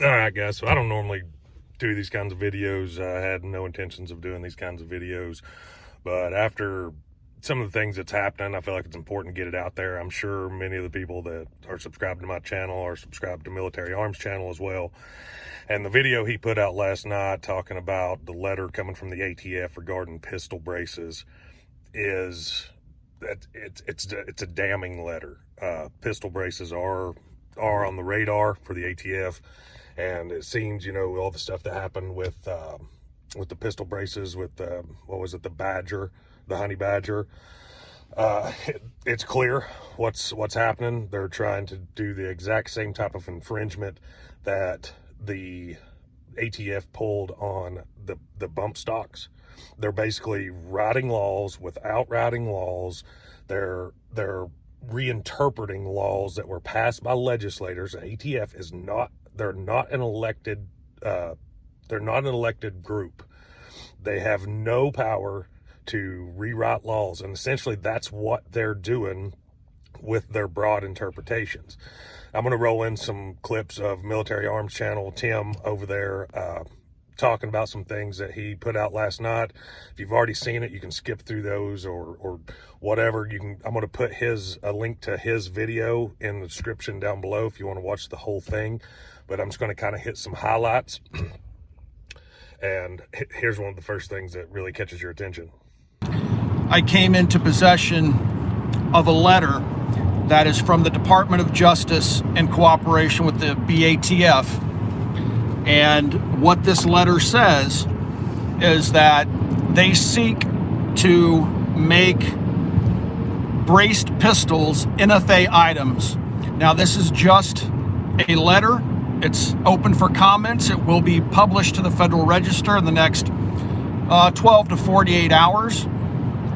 All right, guys. So I don't normally do these kinds of videos. I had no intentions of doing these kinds of videos, but after some of the things that's happening, I feel like it's important to get it out there. I'm sure many of the people that are subscribed to my channel are subscribed to Military Arms Channel as well. And the video he put out last night talking about the letter coming from the ATF regarding pistol braces is that it's a damning letter. Pistol braces are on the radar for the ATF, and it seems, you know, all the stuff that happened with the pistol braces, with what was it, the Badger, the Honey Badger. It's clear what's happening. They're trying to do the exact same type of infringement that the ATF pulled on the bump stocks. They're basically writing laws without writing laws. They're reinterpreting laws that were passed by legislators. ATF is not, they're not an elected group. They have no power to rewrite laws, and essentially that's what they're doing with their broad interpretations. I'm going to roll in some clips of Military Arms Channel, Tim over there, talking about some things that he put out last night. If you've already seen it, you can skip through those or whatever. I'm going to put a link to his video in the description down below if you want to watch the whole thing. But I'm just going to kind of hit some highlights. And here's one of the first things that really catches your attention. I came into possession of a letter that is from the Department of Justice in cooperation with the BATF. And what this letter says is that they seek to make braced pistols NFA items. Now, this is just a letter. It's open for comments. It will be published to the Federal Register in the next 12 to 48 hours.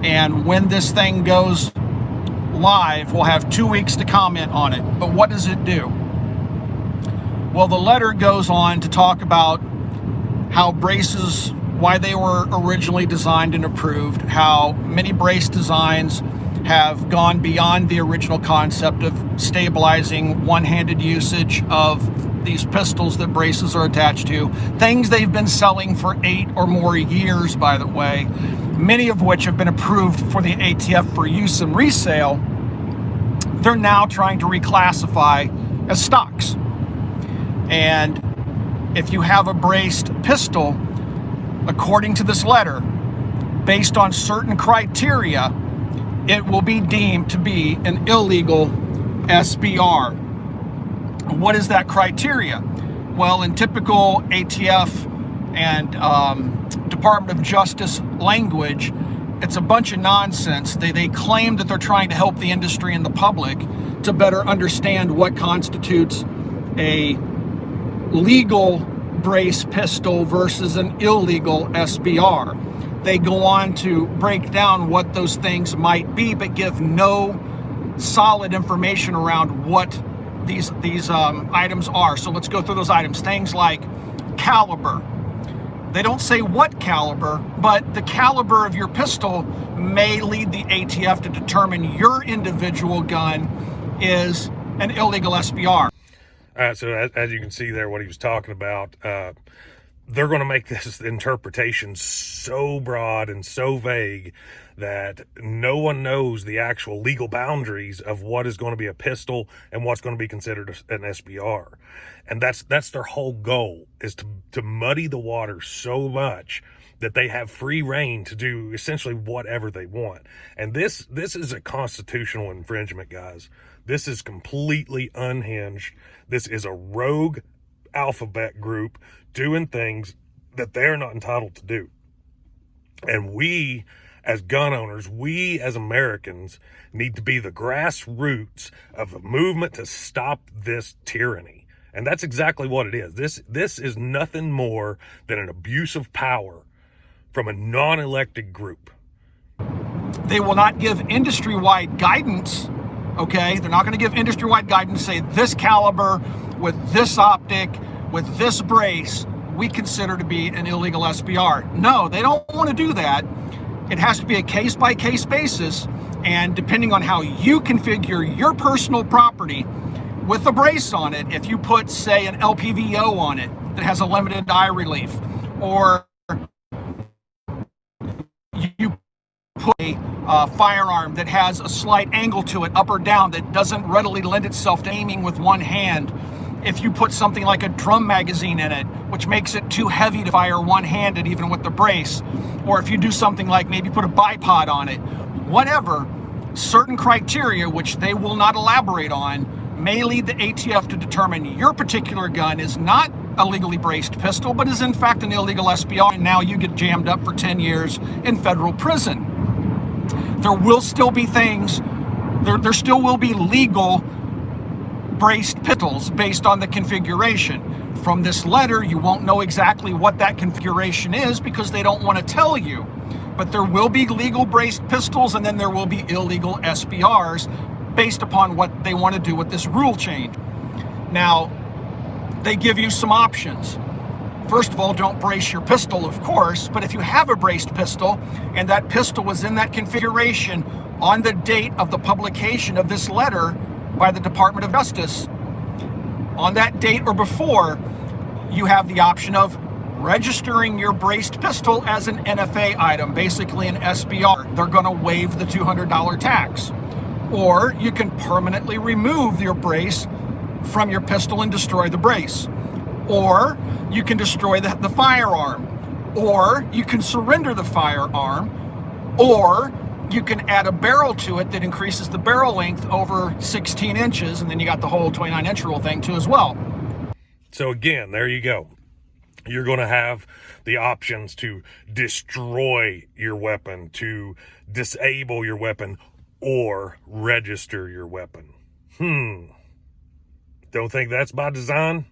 And when this thing goes live, we'll have 2 weeks to comment on it. But what does it do? Well, the letter goes on to talk about how braces, why they were originally designed and approved, how many brace designs have gone beyond the original concept of stabilizing one-handed usage of these pistols that braces are attached to. Things they've been selling for 8 or more years, by the way, many of which have been approved for the ATF for use and resale. They're now trying to reclassify as stocks. And if you have a braced pistol, according to this letter, based on certain criteria, it will be deemed to be an illegal SBR. What is that criteria? Well, in typical ATF and Department of Justice language, it's a bunch of nonsense. They claim that they're trying to help the industry and the public to better understand what constitutes a legal brace pistol versus an illegal SBR. They go on to break down what those things might be, but give no solid information around what these items are. So let's go through those items. Things like caliber. They don't say what caliber, but the caliber of your pistol may lead the ATF to determine your individual gun is an illegal SBR. All right, so as you can see there, what he was talking about, they're going to make this interpretation so broad and so vague that no one knows the actual legal boundaries of what is going to be a pistol and what's going to be considered an SBR. And that's their whole goal, is to muddy the water so much that they have free reign to do essentially whatever they want. And this is a constitutional infringement, guys. This is completely unhinged. This is a rogue alphabet group doing things that they're not entitled to do. And we, as gun owners, we as Americans need to be the grassroots of a movement to stop this tyranny. And that's exactly what it is. This is nothing more than an abuse of power from a non-elected group. They will not give industry-wide guidance, okay? They're not going to give industry-wide guidance, say this caliber with this optic, with this brace, we consider to be an illegal SBR. No, they don't want to do that. It has to be a case-by-case basis, and depending on how you configure your personal property, with a brace on it, if you put, say, an LPVO on it that has a limited eye relief, or you put a firearm that has a slight angle to it, up or down, that doesn't readily lend itself to aiming with one hand, if you put something like a drum magazine in it, which makes it too heavy to fire one-handed even with the brace, or if you do something like maybe put a bipod on it, whatever, certain criteria, which they will not elaborate on, may lead the ATF to determine your particular gun is not a legally braced pistol, but is in fact an illegal SBR, and now you get jammed up for 10 years in federal prison. There will still be things, there still will be legal braced pistols based on the configuration. From this letter, you won't know exactly what that configuration is because they don't want to tell you. But there will be legal braced pistols, and then there will be illegal SBRs based upon what they want to do with this rule change. Now, they give you some options. First of all, don't brace your pistol, of course, but if you have a braced pistol and that pistol was in that configuration on the date of the publication of this letter by the Department of Justice, on that date or before, you have the option of registering your braced pistol as an NFA item, basically an SBR. They're going to waive the $200 tax. Or you can permanently remove your brace from your pistol and destroy the brace. Or you can destroy the firearm. Or you can surrender the firearm. Or you can add a barrel to it that increases the barrel length over 16 inches, and then you got the whole 29-inch rule thing too as well. So again, there you go. You're going to have the options to destroy your weapon, to disable your weapon, or register your weapon. Don't think that's by design?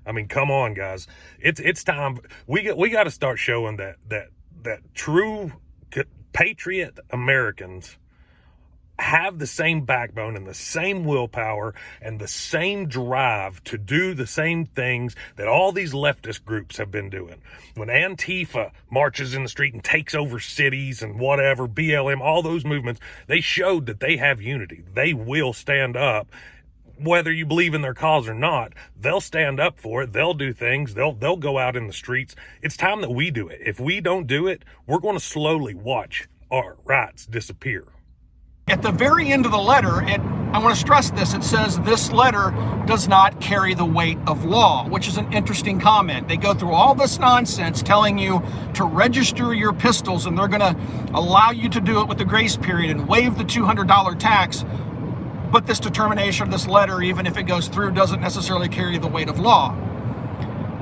I mean, come on, guys. It's time. We got to start showing that true patriot Americans have the same backbone and the same willpower and the same drive to do the same things that all these leftist groups have been doing. When Antifa marches in the street and takes over cities and whatever, BLM, all those movements, they showed that they have unity. They will stand up. Whether you believe in their cause or not, they'll stand up for it. They'll do things. They'll go out in the streets. It's time that we do it. If we don't do it, we're going to slowly watch our rights disappear. At the very end of the letter, I want to stress this, it says this letter does not carry the weight of law, which is an interesting comment. They go through all this nonsense telling you to register your pistols, and they're going to allow you to do it with the grace period and waive the $200 tax. But this determination of this letter, even if it goes through, doesn't necessarily carry the weight of law.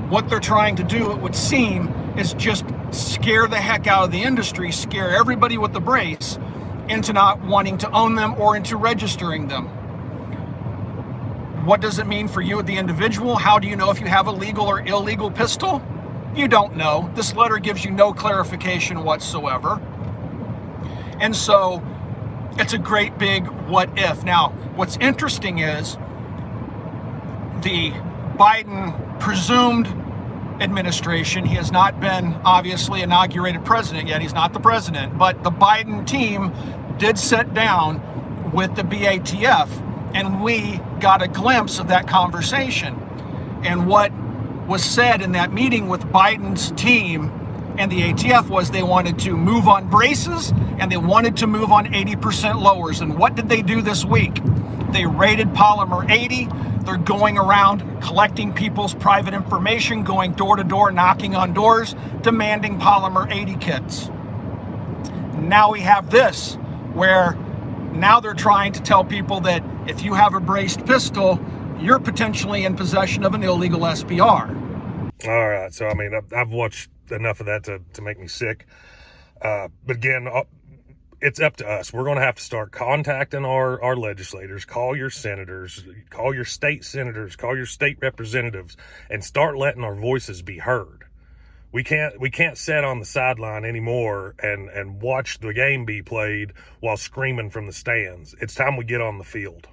What they're trying to do, it would seem, is just scare the heck out of the industry, scare everybody with the brace into not wanting to own them or into registering them. What does it mean for you, the individual? How do you know if you have a legal or illegal pistol? You don't know. This letter gives you no clarification whatsoever. And so it's a great big what if. Now, what's interesting is the Biden presumed administration, he has not been obviously inaugurated president yet, he's not the president, but the Biden team did sit down with the BATF, and we got a glimpse of that conversation. And what was said in that meeting with Biden's team and the ATF was they wanted to move on braces and they wanted to move on 80% lowers. And what did they do this week? They raided Polymer 80. They're going around collecting people's private information, going door to door, knocking on doors, demanding Polymer 80 kits. Now we have this, where now they're trying to tell people that if you have a braced pistol, you're potentially in possession of an illegal SBR. All right. So, I mean, I've watched enough of that to make me sick. But again, it's up to us. We're going to have to start contacting our legislators, call your senators, call your state senators, call your state representatives, and start letting our voices be heard. We can't sit on the sideline anymore and watch the game be played while screaming from the stands. It's time we get on the field.